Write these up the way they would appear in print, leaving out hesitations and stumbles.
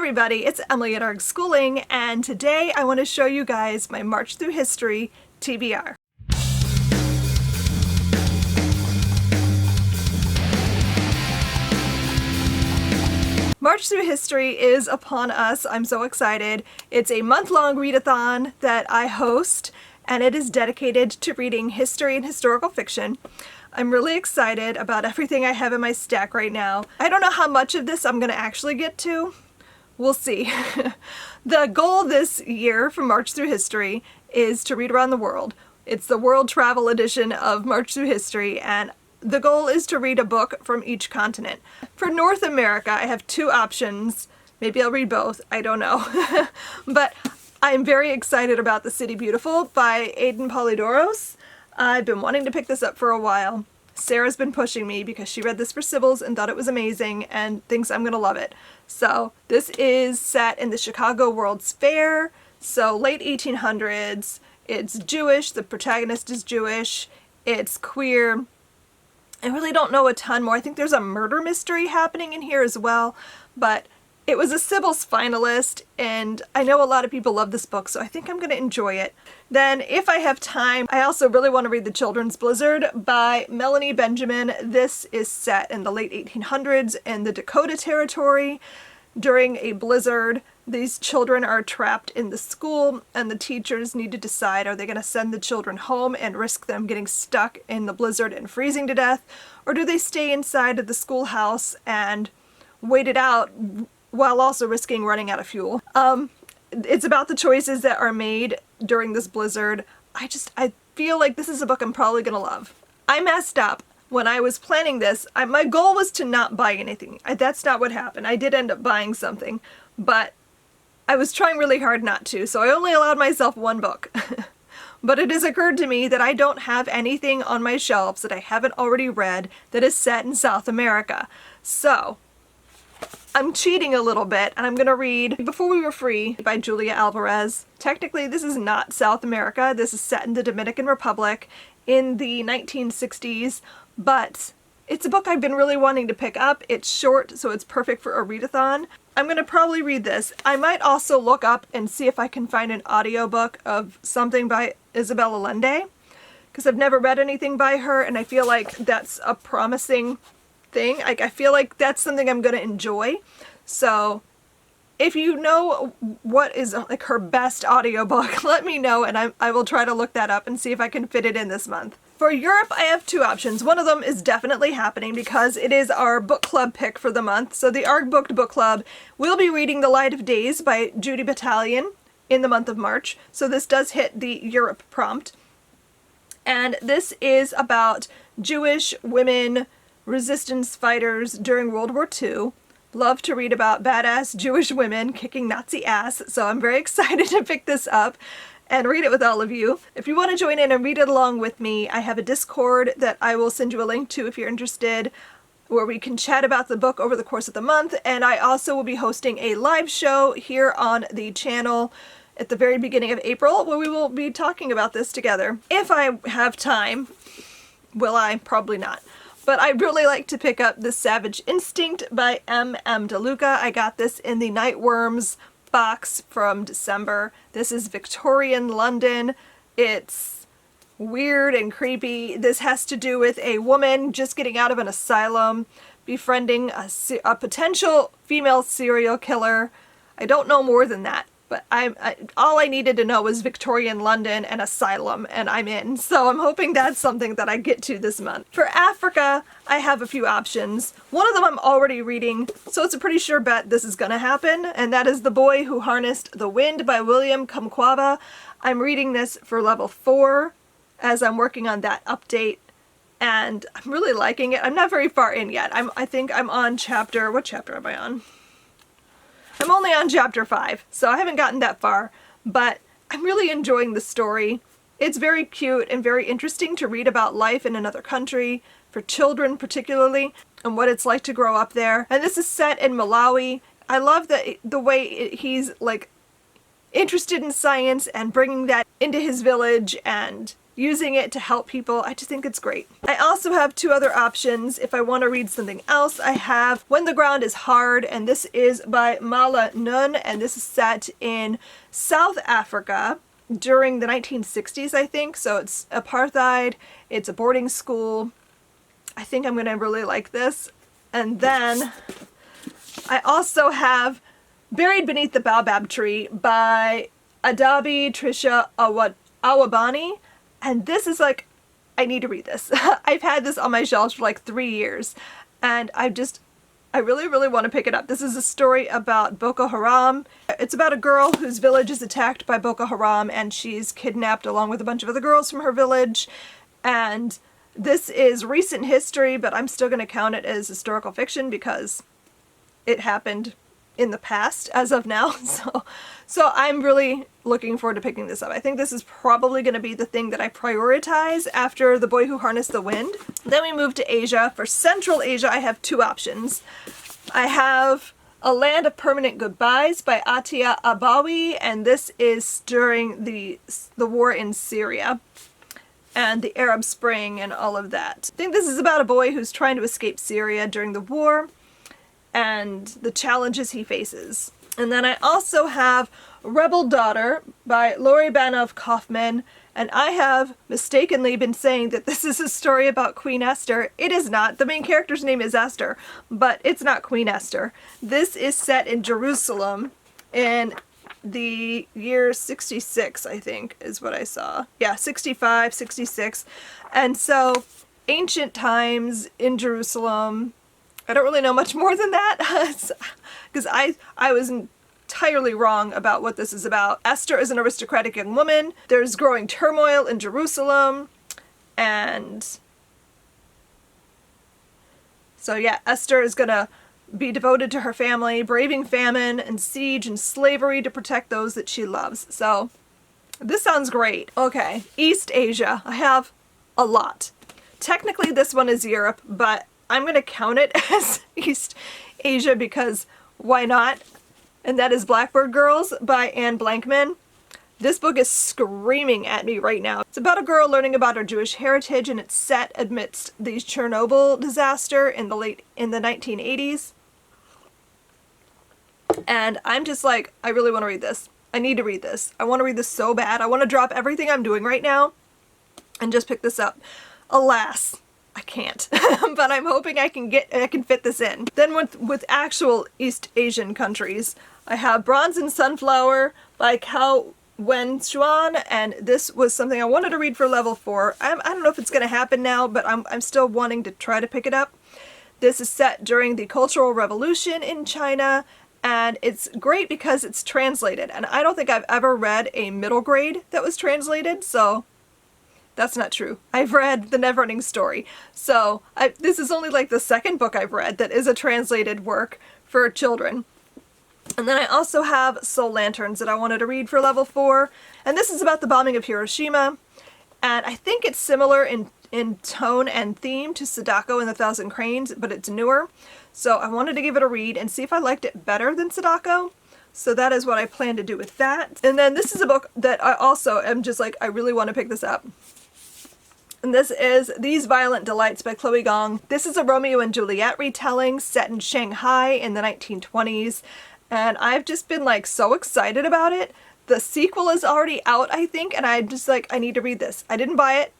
everybody, it's Emily at ARG Schooling, and today I want to show you guys my March Through History TBR. March Through History is upon us. I'm so excited. It's a month-long readathon that I host, and it is dedicated to reading history and historical fiction. I'm really excited about everything I have in my stack right now. I don't know how much of this I'm going to actually get to. We'll see. The goal this year for March Through History is to read around the world. It's the World Travel Edition of March Through History, and the goal is to read a book from each continent. For North America, I have two options. Maybe I'll read both, I don't know. But I'm very excited about The City Beautiful by Aiden Polydoros. I've been wanting to pick this up for a while. Sarah's been pushing me because she read this for civils and thought it was amazing and thinks I'm gonna love it. So this is set in the Chicago World's Fair, so late 1800s. It's Jewish, the protagonist is Jewish, it's queer. I really don't know a ton more. I think there's a murder mystery happening in here as well, but it was a Civils finalist, and I know a lot of people love this book, so I think I'm going to enjoy it. Then, if I have time, I also really want to read The Children's Blizzard by Melanie Benjamin. This is set in the late 1800s in the Dakota Territory. During a blizzard, these children are trapped in the school, and the teachers need to decide, are they going to send the children home and risk them getting stuck in the blizzard and freezing to death, or do they stay inside of the schoolhouse and wait it out while also risking running out of fuel? It's about the choices that are made during this blizzard. I feel like this is a book I'm probably gonna love. I messed up. When I was planning this, my goal was to not buy anything. That's not what happened. I did end up buying something, but I was trying really hard not to, so I only allowed myself one book. But it has occurred to me that I don't have anything on my shelves that I haven't already read that is set in South America. So I'm cheating a little bit, and I'm going to read Before We Were Free by Julia Alvarez. Technically, this is not South America. This is set in the Dominican Republic in the 1960s, but it's a book I've been really wanting to pick up. It's short, so it's perfect for a readathon. I'm going to probably read this. I might also look up and see if I can find an audiobook of something by Isabel Allende, because I've never read anything by her, and I feel like that's a promising thing. I feel like that's something I'm going to enjoy. So if you know what is like her best audiobook, let me know, and I will try to look that up and see if I can fit it in this month. For Europe, I have two options. One of them is definitely happening because it is our book club pick for the month. So the ARG Booked Book Club will be reading The Light of Days by Judy Battalion in the month of March. So this does hit the Europe prompt. And this is about Jewish women resistance fighters during World War II. Love to read about badass Jewish women kicking Nazi ass, so I'm very excited to pick this up and read it with all of you. If you want to join in and read it along with me, I have a Discord that I will send you a link to if you're interested, where we can chat about the book over the course of the month, and I also will be hosting a live show here on the channel at the very beginning of April, where we will be talking about this together. If I have time, will I? Probably not. But I'd really like to pick up The Savage Instinct by M.M. DeLuca. I got this in the Nightworms box from December. This is Victorian London. It's weird and creepy. This has to do with a woman just getting out of an asylum, befriending a potential female serial killer. I don't know more than that. But all I needed to know was Victorian London and asylum, and I'm in. So I'm hoping that's something that I get to this month. For Africa, I have a few options. One of them I'm already reading, so it's a pretty sure bet this is going to happen, and that is The Boy Who Harnessed the Wind by William Kamkwamba. I'm reading this for level 4 as I'm working on that update, and I'm really liking it. I'm not very far in yet. I think I'm on chapter... What chapter am I on? I'm only on chapter 5, so I haven't gotten that far, but I'm really enjoying the story. It's very cute and very interesting to read about life in another country, for children particularly, and what it's like to grow up there. And this is set in Malawi. I love the way he's like interested in science and bringing that into his village, and using it to help people. I just think it's great. I also have two other options. If I want to read something else, I have When the Ground is Hard, and this is by Mala Nun, and this is set in South Africa during the 1960s, I think. So it's apartheid, it's a boarding school. I think I'm going to really like this. And then I also have Buried Beneath the Baobab Tree by Adabi Trisha Awabani. And this is like, I need to read this. I've had this on my shelves for like 3 years, and I really, really want to pick it up. This is a story about Boko Haram. It's about a girl whose village is attacked by Boko Haram, and she's kidnapped along with a bunch of other girls from her village. And this is recent history, but I'm still going to count it as historical fiction because it happened in the past as of now. So I'm really looking forward to picking this up. I think this is probably going to be the thing that I prioritize after The Boy Who Harnessed the Wind. Then we move to Asia. For Central Asia, I have two options. I have A Land of Permanent Goodbyes by Atia Abawi, and this is during the war in Syria and the Arab Spring and all of that. I think this is about a boy who's trying to escape Syria during the war and the challenges he faces. And then I also have Rebel Daughter by Lori Banov Kaufman, and I have mistakenly been saying that this is a story about Queen Esther. It is not. The main character's name is Esther, but it's not Queen Esther. This is set in Jerusalem in the year 66, I think, is what I saw. Yeah, 65, 66. And so, ancient times in Jerusalem. I don't really know much more than that, because I was entirely wrong about what this is about. Esther is an aristocratic young woman. There's growing turmoil in Jerusalem, and so yeah, Esther is gonna be devoted to her family, braving famine and siege and slavery to protect those that she loves. So this sounds great. Okay, East Asia. I have a lot. Technically this one is Europe, but I'm going to count it as East Asia because why not? And that is Blackbird Girls by Anne Blankman. This book is screaming at me right now. It's about a girl learning about her Jewish heritage, and it's set amidst the Chernobyl disaster in the 1980s. And I'm just like, I really want to read this. I need to read this. I want to read this so bad. I want to drop everything I'm doing right now and just pick this up. Alas, I can't, but I'm hoping I can fit this in. Then with actual East Asian countries, I have Bronze and Sunflower by Cao Wen-Chuan, and this was something I wanted to read for level 4. I don't know if it's going to happen now, but I'm still wanting to try to pick it up. This is set during the Cultural Revolution in China, and it's great because it's translated, and I don't think I've ever read a middle grade that was translated, so that's not true. I've read The Neverending Story. So this is only like the second book I've read that is a translated work for children. And then I also have Soul Lanterns that I wanted to read for level 4. And this is about the bombing of Hiroshima. And I think it's similar in tone and theme to Sadako and the Thousand Cranes, but it's newer. So I wanted to give it a read and see if I liked it better than Sadako. So that is what I plan to do with that. And then this is a book that I also am just like, I really want to pick this up. And this is These Violent Delights by Chloe Gong. This is a Romeo and Juliet retelling set in Shanghai in the 1920s. And I've just been like so excited about it. The sequel is already out, I think, and I'm just like, I need to read this. I didn't buy it.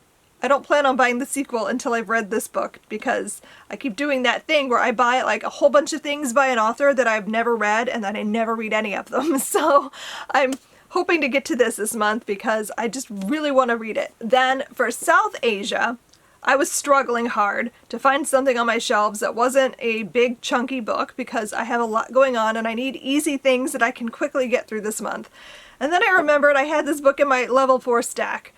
I don't plan on buying the sequel until I've read this book because I keep doing that thing where I buy like a whole bunch of things by an author that I've never read and then I never read any of them. So I'm hoping to get to this month because I just really want to read it. Then for South Asia, I was struggling hard to find something on my shelves that wasn't a big chunky book because I have a lot going on and I need easy things that I can quickly get through this month. And then I remembered I had this book in my level 4 stack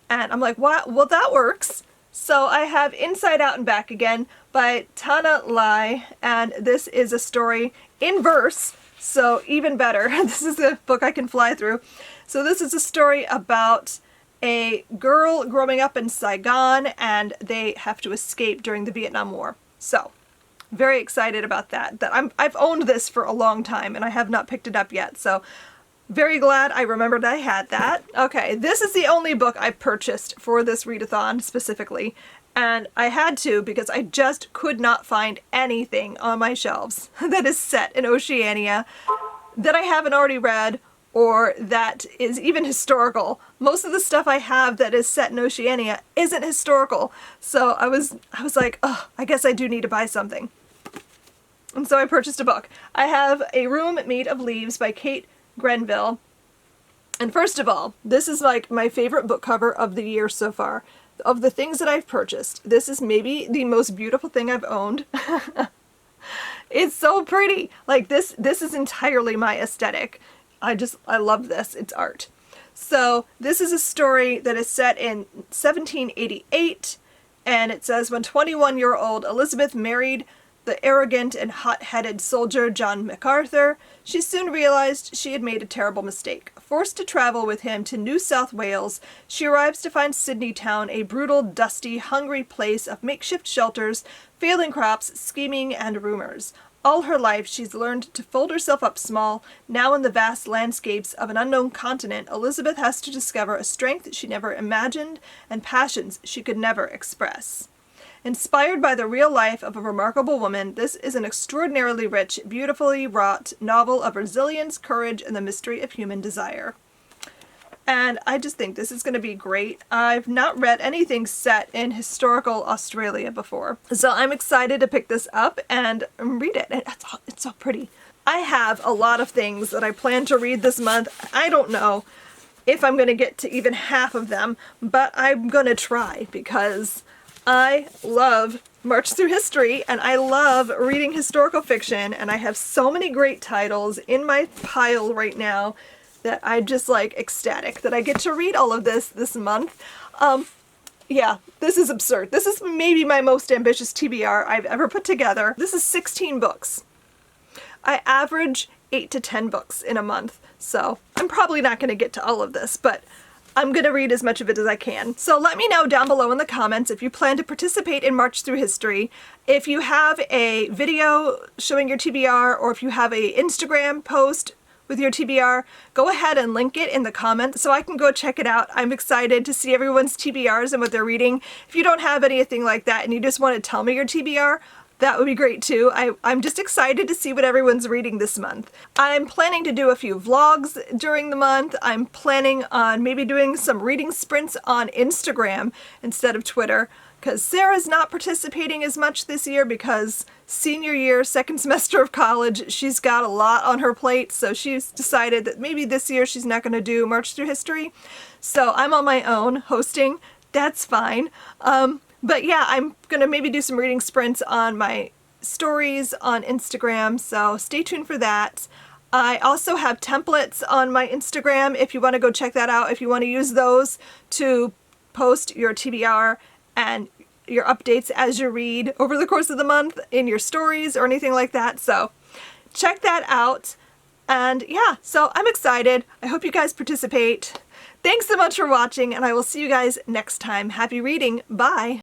and I'm like, what? Well, that works. So I have Inside Out and Back Again by Tana Lai, and this is a story in verse. So even better, this is a book I can fly through. So this is a story about a girl growing up in Saigon and they have to escape during the Vietnam War. So very excited about that. I've owned this for a long time and I have not picked it up yet. So Very glad I remembered I had that. Okay, this is the only book I purchased for this readathon specifically, and I had to because I just could not find anything on my shelves that is set in Oceania that I haven't already read or that is even historical. Most of the stuff I have that is set in Oceania isn't historical, so I was like, oh, I guess I do need to buy something. And so I purchased a book. I have A Room Made of Leaves by Kate Grenville. And first of all, this is like my favorite book cover of the year so far. Of the things that I've purchased, this is maybe the most beautiful thing I've owned. It's so pretty. Like this is entirely my aesthetic. I love this. It's art. So this is a story that is set in 1788, and it says when 21-year-old Elizabeth married the arrogant and hot-headed soldier John MacArthur, she soon realized she had made a terrible mistake. Forced to travel with him to New South Wales, she arrives to find Sydney town a brutal, dusty, hungry place of makeshift shelters, failing crops, scheming, and rumors. All her life, she's learned to fold herself up small. Now in the vast landscapes of an unknown continent, Elizabeth has to discover a strength she never imagined and passions she could never express. Inspired by the real life of a remarkable woman, this is an extraordinarily rich, beautifully wrought novel of resilience, courage, and the mystery of human desire. And I just think this is going to be great. I've not read anything set in historical Australia before, so I'm excited to pick this up and read it. It's so pretty. I have a lot of things that I plan to read this month. I don't know if I'm going to get to even half of them, but I'm going to try because I love March Through History and I love reading historical fiction, and I have so many great titles in my pile right now that I'm just like ecstatic that I get to read all of this month. Yeah, this is absurd. This is maybe my most ambitious TBR I've ever put together. This is 16 books. I average 8 to 10 books in a month, so I'm probably not going to get to all of this, but I'm going to read as much of it as I can. So let me know down below in the comments if you plan to participate in March Through History, if you have a video showing your TBR, or if you have a Instagram post with your TBR, go ahead and link it in the comments so I can go check it out. I'm excited to see everyone's TBRs and what they're reading. If you don't have anything like that and you just want to tell me your TBR, that would be great too. I'm just excited to see what everyone's reading this month. I'm planning to do a few vlogs during the month. I'm planning on maybe doing some reading sprints on Instagram instead of Twitter, because Sarah's not participating as much this year because senior year, second semester of college, she's got a lot on her plate, so she's decided that maybe this year she's not going to do March Through History. So I'm on my own hosting. That's fine. But yeah, I'm going to maybe do some reading sprints on my stories on Instagram, so stay tuned for that. I also have templates on my Instagram if you want to go check that out, if you want to use those to post your TBR and your updates as you read over the course of the month in your stories or anything like that. So check that out. And yeah, so I'm excited. I hope you guys participate. Thanks so much for watching, and I will see you guys next time. Happy reading. Bye.